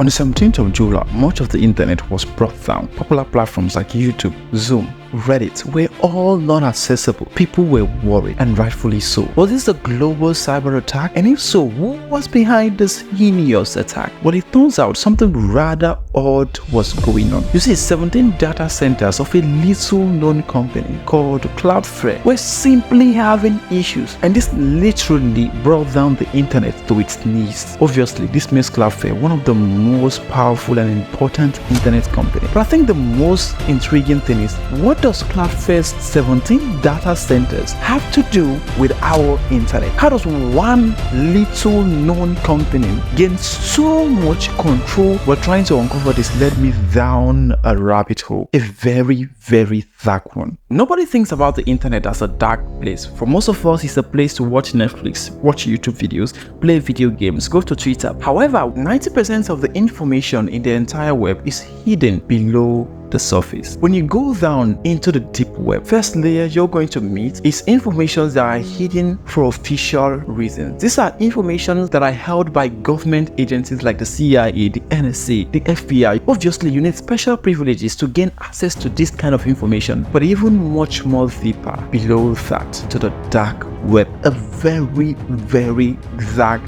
On the 17th of July, much of the internet was brought down. Popular platforms like YouTube, Zoom, Reddit were all not accessible. People were worried, and rightfully so. Was this a global cyber attack? And if so, who was behind this heinous attack? Well, it turns out something rather odd was going on. You see, 17 data centers of a little known company called Cloudflare were simply having issues, and this literally brought down the internet to its knees. Obviously, this makes Cloudflare one of the most powerful and important internet companies. But I think the most intriguing thing is, what does Cloudflare's 17 data centers have to do with our internet? How does one little known company gain so much control? We're trying to uncover this. Led me down a rabbit hole, a very, very dark one. Nobody thinks about the internet as a dark place. For most of us, it's a place to watch Netflix, watch YouTube videos, play video games, go to Twitter. However, 90% of the information in the entire web is hidden below the surface. When you go down into the deep web, first layer you're going to meet is information that are hidden for official reasons. These are information that are held by government agencies like the CIA, the NSA, the FBI. Obviously, you need special privileges to gain access to this kind of information, but even much more deeper below that, to the dark web, a very, very dark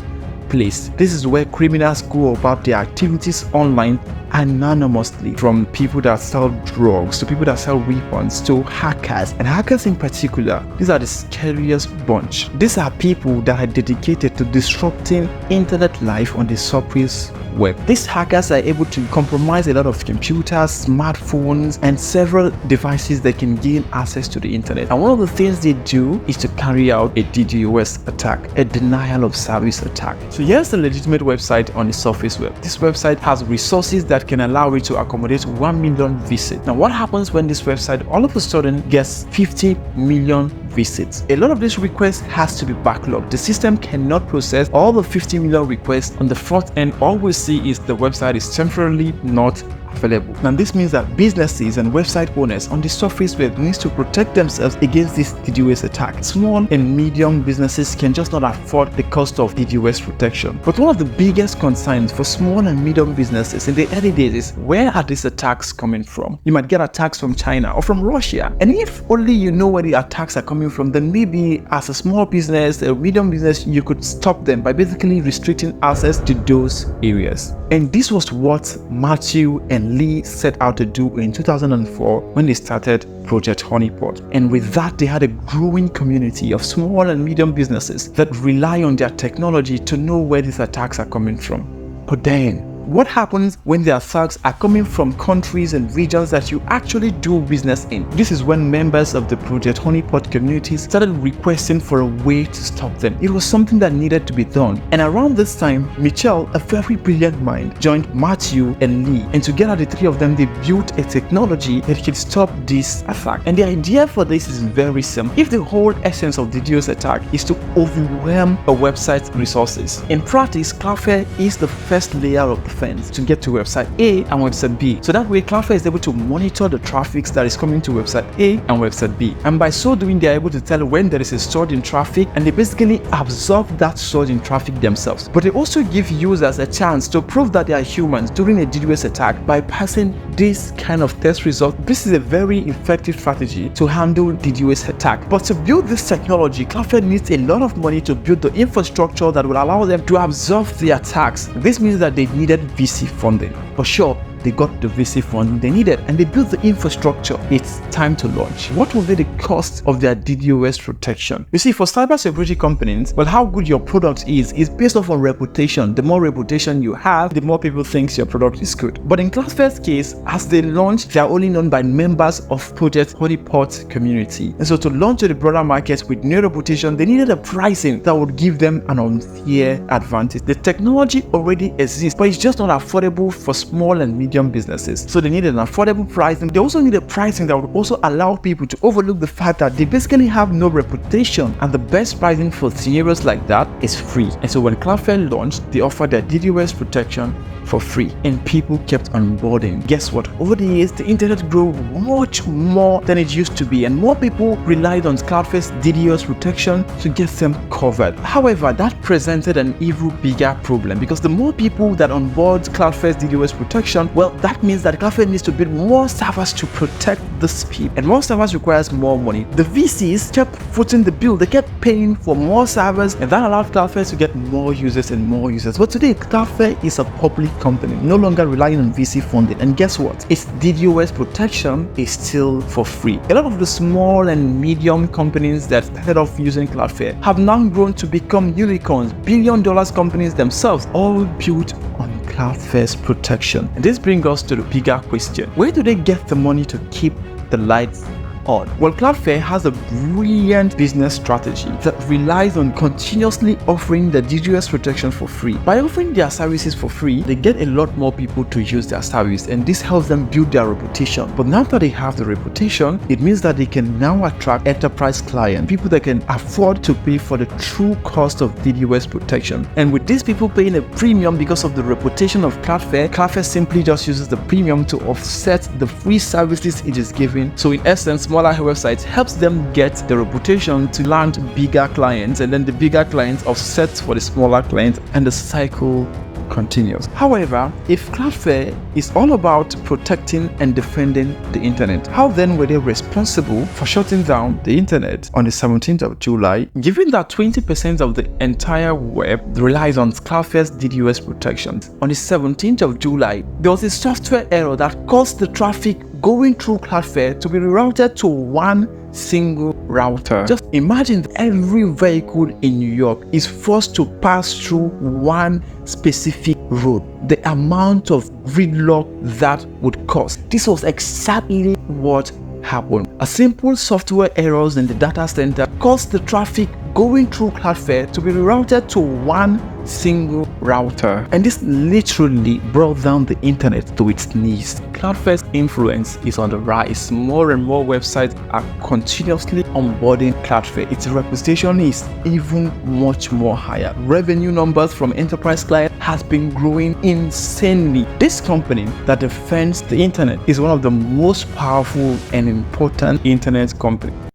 place. This is where criminals go about their activities online anonymously, from people that sell drugs to people that sell weapons to hackers. And hackers in particular, these are the scariest bunch. These are people that are dedicated to disrupting internet life on the surface web. These hackers are able to compromise a lot of computers, smartphones, and several devices that can gain access to the internet. And one of the things they do is to carry out a DDoS attack, a denial of service attack. So here's a legitimate website on the surface web. This website has resources that can allow it to accommodate 1 million visits. Now, what happens when this website all of a sudden gets 50 million visits? A lot of this request has to be backlogged. The system cannot process all the 50 million requests on the front end. All we see is the website is temporarily not available. Now, this means that businesses and website owners on the surface web needs to protect themselves against this DDoS attack. Small and medium businesses can just not afford the cost of DDoS protection. But one of the biggest concerns for small and medium businesses in the early days is, where are these attacks coming from? You might get attacks from China or from Russia. And if only you know where the attacks are coming from, then maybe as a small business, a medium business, you could stop them by basically restricting access to those areas. And this was what Matthew and Lee set out to do in 2004 when they started Project Honeypot. And with that, they had a growing community of small and medium businesses that rely on their technology to know where these attacks are coming from. But then, what happens when the attacks are coming from countries and regions that you actually do business in? This is when members of the Project Honeypot community started requesting for a way to stop them. It was something that needed to be done. And around this time, Michelle, a very brilliant mind, joined Matthew and Lee. And together, the three of them, they built a technology that could stop this attack. And the idea for this is very simple. If the whole essence of the DDoS attack is to overwhelm a website's resources, in practice, Cloudflare is the first layer of the fence to get to website A and website B. So that way, Cloudflare is able to monitor the traffic that is coming to website A and website B. And by so doing, they are able to tell when there is a surge in traffic, and they basically absorb that surge in traffic themselves. But they also give users a chance to prove that they are humans during a DDoS attack by passing this kind of test result. This is a very effective strategy to handle DDoS attack. But to build this technology, Cloudflare needs a lot of money to build the infrastructure that will allow them to absorb the attacks. This means that they needed VC funding. For sure, they got the VC funding they needed, and they built the infrastructure. It's time to launch. What will be the cost of their DDoS protection? You see, for cybersecurity companies, well, how good your product is based off on reputation. The more reputation you have, the more people think your product is good. But in Cloudflare's case, as they launched, they are only known by members of Project Honeypot community. And so to launch to the broader market with no reputation, they needed a pricing that would give them an unfair advantage. The technology already exists, but it's just not affordable for small and medium businesses. So they needed an affordable pricing. They also need a pricing that would also allow people to overlook the fact that they basically have no reputation. And the best pricing for scenarios like that is free. And so when Cloudflare launched, they offered their DDoS protection for free, and people kept onboarding. Guess what? Over the years, the internet grew much more than it used to be, and more people relied on Cloudflare's DDoS protection to get them covered. However, that presented an even bigger problem, because the more people that onboard Cloudflare's DDoS protection, well, that means that Cloudflare needs to build more servers to protect the speed, and more servers requires more money. The VCs kept footing the bill. They kept paying for more servers, and that allowed Cloudflare to get more users and more users. But today, Cloudflare is a public company, no longer relying on VC funding, and guess what? Its DDoS protection is still for free. A lot of the small and medium companies that started off using Cloudflare have now grown to become unicorns, billion-dollar companies themselves, all built on Cloudflare's protection. And this brings us to the bigger question: where do they get the money to keep the lights on? Well, Cloudflare has a brilliant business strategy that relies on continuously offering the DDoS protection for free. By offering their services for free, they get a lot more people to use their service, and this helps them build their reputation. But now that they have the reputation, it means that they can now attract enterprise clients, people that can afford to pay for the true cost of DDoS protection. And with these people paying a premium because of the reputation of Cloudflare, Cloudflare simply just uses the premium to offset the free services it is giving. So in essence, smaller websites helps them get the reputation to land bigger clients, and then the bigger clients offset for the smaller clients, and the cycle continues. However, if Cloudflare is all about protecting and defending the internet, how then were they responsible for shutting down the internet on the 17th of July, given that 20% of the entire web relies on Cloudflare's DDoS protection? On the 17th of July, there was a software error that caused the traffic going through Cloudflare to be rerouted to one single router. Just imagine that every vehicle in New York is forced to pass through one specific road. The amount of gridlock that would cause. This was exactly what happened. A simple software errors in the data center caused the traffic going through Cloudflare to be rerouted to one single router, and this literally brought down the internet to its knees. Cloudflare's influence is on the rise. More and more websites are continuously onboarding Cloudflare. Its reputation is even much more higher. Revenue numbers from enterprise clients has been growing insanely. This company that defends the internet is one of the most powerful and important internet companies.